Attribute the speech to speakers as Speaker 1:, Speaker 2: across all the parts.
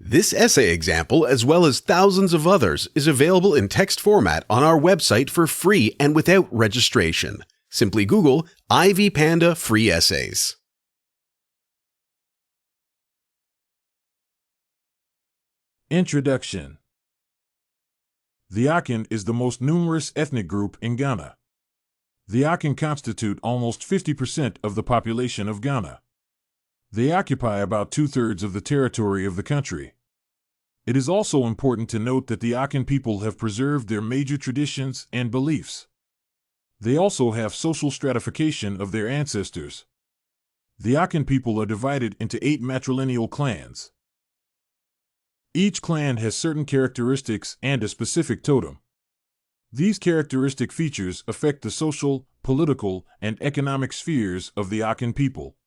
Speaker 1: This essay example, as well as thousands of others, is available in text format on our website for free and without registration. Simply Google Ivy Panda Free Essays.
Speaker 2: Introduction. The Akan is the most numerous ethnic group in Ghana. The Akan constitute almost 50% of the population of Ghana. They occupy about 2/3 of the territory of the country. It is also important to note that the Akan people have preserved their major traditions and beliefs. They also have social stratification of their ancestors. The Akan people are divided into 8 matrilineal clans. Each clan has certain characteristics and a specific totem. These characteristic features affect the social, political, and economic spheres of the Akan people.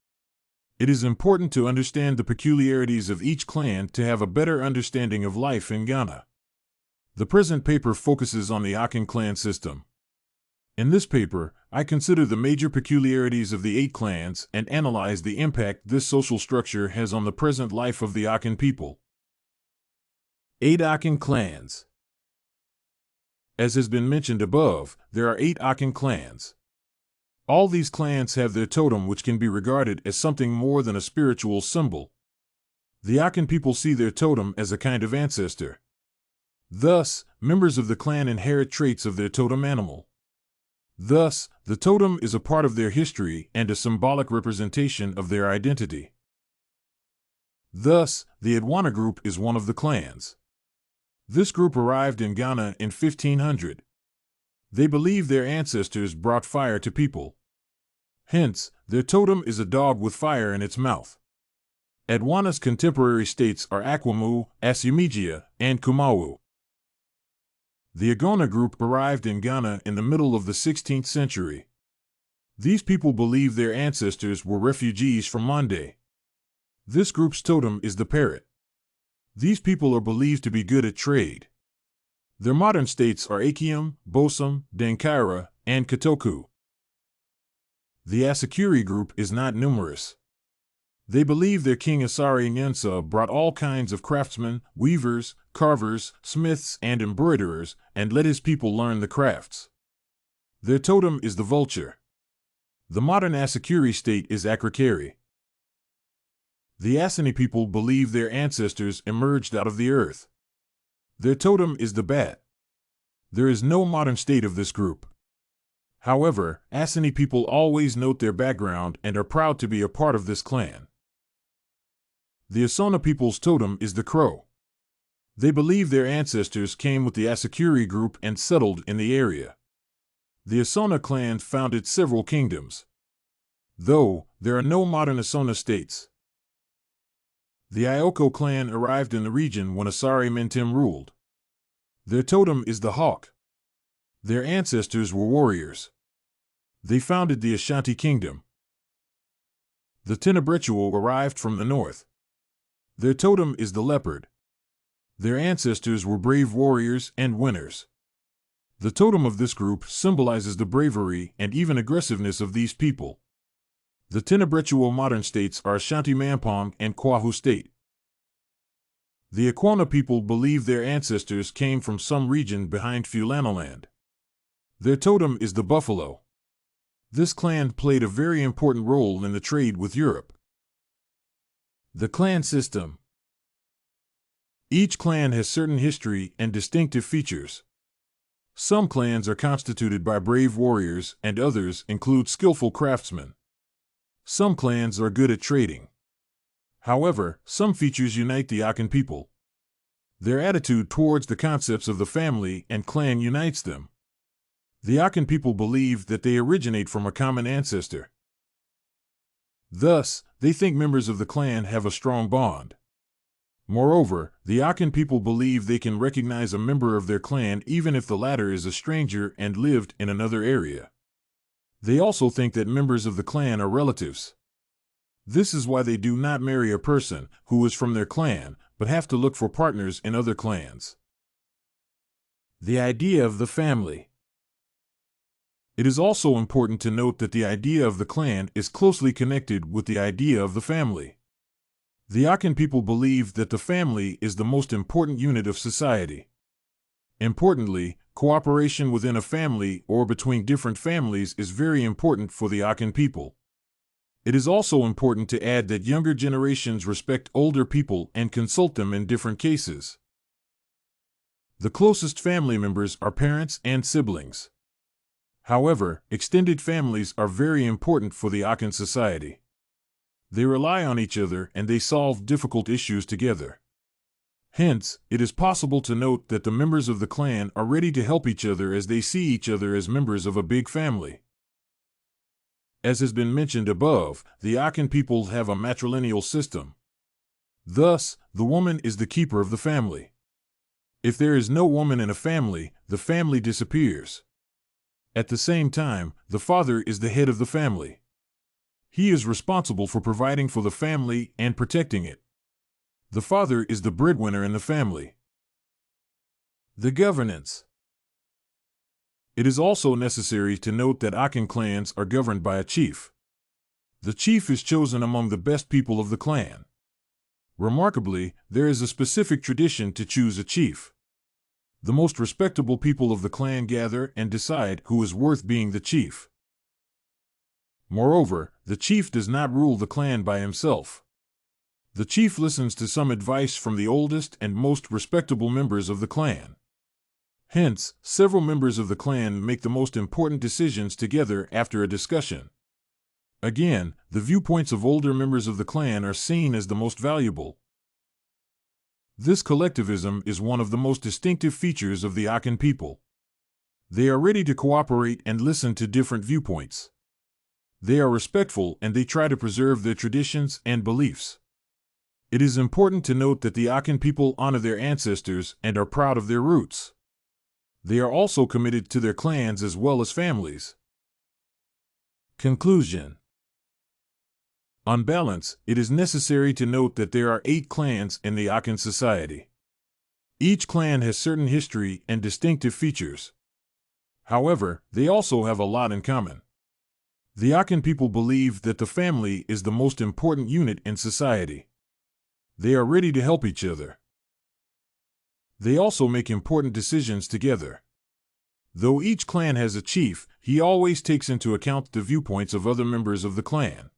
Speaker 2: It is important to understand the peculiarities of each clan to have a better understanding of life in Ghana. The present paper focuses on the Akan clan system. In this paper, I consider the major peculiarities of the 8 clans and analyze the impact this social structure has on the present life of the Akan people. 8 Akan clans. As has been mentioned above, there are 8 Akan clans. All these clans have their totem, which can be regarded as something more than a spiritual symbol. The Akan people see their totem as a kind of ancestor. Thus, members of the clan inherit traits of their totem animal. Thus, the totem is a part of their history and a symbolic representation of their identity. Thus, the Adwana group is one of the clans. This group arrived in Ghana in 1500. They believe their ancestors brought fire to people. Hence, their totem is a dog with fire in its mouth. Adwana's contemporary states are Akwamu, Asumigia, and Kumawu. The Agona group arrived in Ghana in the middle of the 16th century. These people believe their ancestors were refugees from Mande. This group's totem is the parrot. These people are believed to be good at trade. Their modern states are Akiem, Bosum, Dankara, and Kotoku. The Asakuri group is not numerous. They believe their king Asari Nyansa brought all kinds of craftsmen, weavers, carvers, smiths, and embroiderers, and let his people learn the crafts. Their totem is the vulture. The modern Asakuri state is Akrakari. The Asani people believe their ancestors emerged out of the earth. Their totem is the bat. There is no modern state of this group. However, Asani people always note their background and are proud to be a part of this clan. The Asona people's totem is the crow. They believe their ancestors came with the Asakuri group and settled in the area. The Asona clan founded several kingdoms. Though, there are no modern Asona states. The Ioko clan arrived in the region when Asari Mentim ruled. Their totem is the hawk. Their ancestors were warriors. They founded the Ashanti kingdom. The Tenebretuo arrived from the north. Their totem is the leopard. Their ancestors were brave warriors and winners. The totem of this group symbolizes the bravery and even aggressiveness of these people. The Tenebretuo modern states are Ashanti Mampong and Kwahu state. The Akwana people believe their ancestors came from some region behind Fulanaland. Their totem is the buffalo. This clan played a very important role in the trade with Europe. The clan system. Each clan has certain history and distinctive features. Some clans are constituted by brave warriors and others include skillful craftsmen. Some clans are good at trading. However, some features unite the Akan people. Their attitude towards the concepts of the family and clan unites them. The Akan people believe that they originate from a common ancestor. Thus, they think members of the clan have a strong bond. Moreover, the Akan people believe they can recognize a member of their clan even if the latter is a stranger and lived in another area. They also think that members of the clan are relatives. This is why they do not marry a person who is from their clan, but have to look for partners in other clans. The idea of the family. It is also important to note that the idea of the clan is closely connected with the idea of the family. The Akan people believe that the family is the most important unit of society. Importantly, cooperation within a family or between different families is very important for the Akan people. It is also important to add that younger generations respect older people and consult them in different cases. The closest family members are parents and siblings. However, extended families are very important for the Akan society. They rely on each other and they solve difficult issues together. Hence, it is possible to note that the members of the clan are ready to help each other as they see each other as members of a big family. As has been mentioned above, the Akan people have a matrilineal system. Thus, the woman is the keeper of the family. If there is no woman in a family, the family disappears. At the same time, the father is the head of the family. He is responsible for providing for the family and protecting it. The father is the breadwinner in the family. The governance. It is also necessary to note that Akan clans are governed by a chief. The chief is chosen among the best people of the clan. Remarkably, there is a specific tradition to choose a chief. The most respectable people of the clan gather and decide who is worth being the chief. Moreover, the chief does not rule the clan by himself. The chief listens to some advice from the oldest and most respectable members of the clan. Hence, several members of the clan make the most important decisions together after a discussion. Again, the viewpoints of older members of the clan are seen as the most valuable. This collectivism is one of the most distinctive features of the Akan people. They are ready to cooperate and listen to different viewpoints. They are respectful and they try to preserve their traditions and beliefs. It is important to note that the Akan people honor their ancestors and are proud of their roots. They are also committed to their clans as well as families. Conclusion. On balance, it is necessary to note that there are 8 clans in the Akan society. Each clan has certain history and distinctive features. However, they also have a lot in common. The Akan people believe that the family is the most important unit in society. They are ready to help each other. They also make important decisions together. Though each clan has a chief, he always takes into account the viewpoints of other members of the clan.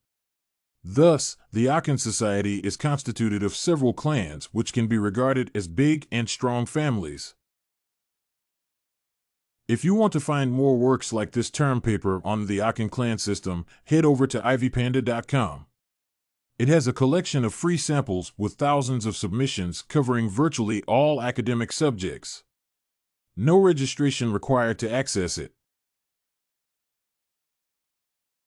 Speaker 2: Thus, the Akan society is constituted of several clans which can be regarded as big and strong families. If you want to find more works like this term paper on the Akan clan system, head over to ivpanda.com. It has a collection of free samples with thousands of submissions covering virtually all academic subjects. No registration required to access it.